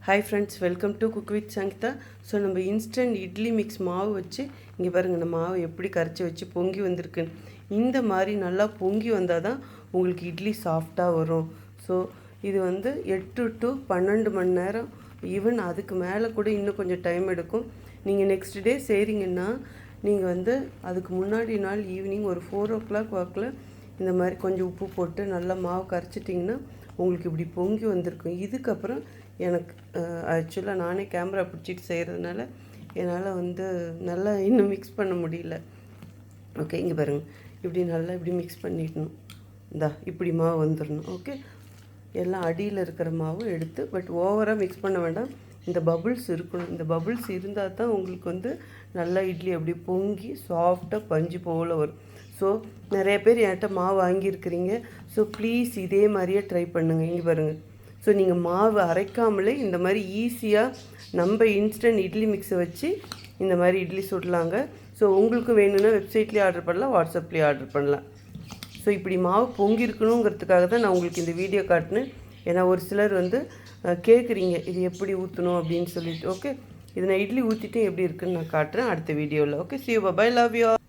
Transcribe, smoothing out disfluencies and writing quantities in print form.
Hi friends, welcome to cook with Sangeetha. So நம்ம instant idli mix மாவு வச்சு இங்கே பாருங்கள், நம்ம மாவு எப்படி கரைச்சி வச்சு பொங்கி வந்திருக்குன்னு. இந்த மாதிரி நல்லா பொங்கி வந்தால் தான் உங்களுக்கு இட்லி சாஃப்டாக வரும். ஸோ இது 8 to 12 மணி நேரம், ஈவன் அதுக்கு மேலே கூட இன்னும் கொஞ்சம் டைம் எடுக்கும். நீங்கள் நெக்ஸ்ட் டே செய்கிறீங்கன்னா நீங்கள் அதுக்கு முன்னாடி நாள் ஈவினிங் ஒரு 4 o'clock வாக்கில் இந்த மாதிரி கொஞ்சம் உப்பு போட்டு நல்லா மாவு கரைச்சிட்டிங்கன்னா உங்களுக்கு இப்படி பொங்கி வந்திருக்கும். இதுக்கப்புறம் எனக்கு ஆக்சுவலாக நானே கேமரா பிடிச்சிட்டு செய்கிறதுனால என்னால் நல்லா இன்னும் மிக்ஸ் பண்ண முடியல. ஓகே, இங்கே பாருங்கள், இப்படி நல்லா இப்படி மிக்ஸ் பண்ணிடணும். இப்படி மாவு வந்துடணும். ஓகே, எல்லாம் அடியில் இருக்கிற மாவு எடுத்து, பட் ஓவராக மிக்ஸ் பண்ண வேண்டாம். இந்த பபுள்ஸ் இருக்கணும். இந்த பபுள்ஸ் இருந்தால் தான் உங்களுக்கு நல்லா இட்லி அப்படி பொங்கி சாஃப்டாக பஞ்சு போல் வரும். ஸோ நிறைய பேர் என்கிட்ட மாவு வாங்கியிருக்கிறீங்க. ஸோ ப்ளீஸ் இதே மாதிரியே ட்ரை பண்ணுங்கள். இங்கே பாருங்கள். ஸோ நீங்கள் மாவு அரைக்காமலே இந்த மாதிரி ஈஸியாக நம்ம இன்ஸ்டன்ட் இட்லி மிக்ஸை வச்சு இந்த மாதிரி இட்லி சுடலாங்க. ஸோ உங்களுக்கு வேணும்னா வெப்சைட்லேயே ஆர்டர் பண்ணலாம், வாட்ஸ்அப்லேயே ஆர்டர் பண்ணலாம். ஸோ இப்படி மாவு பொங்கி இருக்கணுங்கிறதுக்காக தான் நான் உங்களுக்கு இந்த வீடியோ காட்டினேன். ஏன்னா ஒரு சிலர் கேட்குறீங்க இது எப்படி ஊற்றணும் அப்படின்னு சொல்லிட்டு. ஓகே, இது நான் இட்லி ஊற்றிட்டு எப்படி இருக்குன்னு நான் காட்டுறேன் அடுத்த வீடியோவில். Okay, see you, bye, love you all.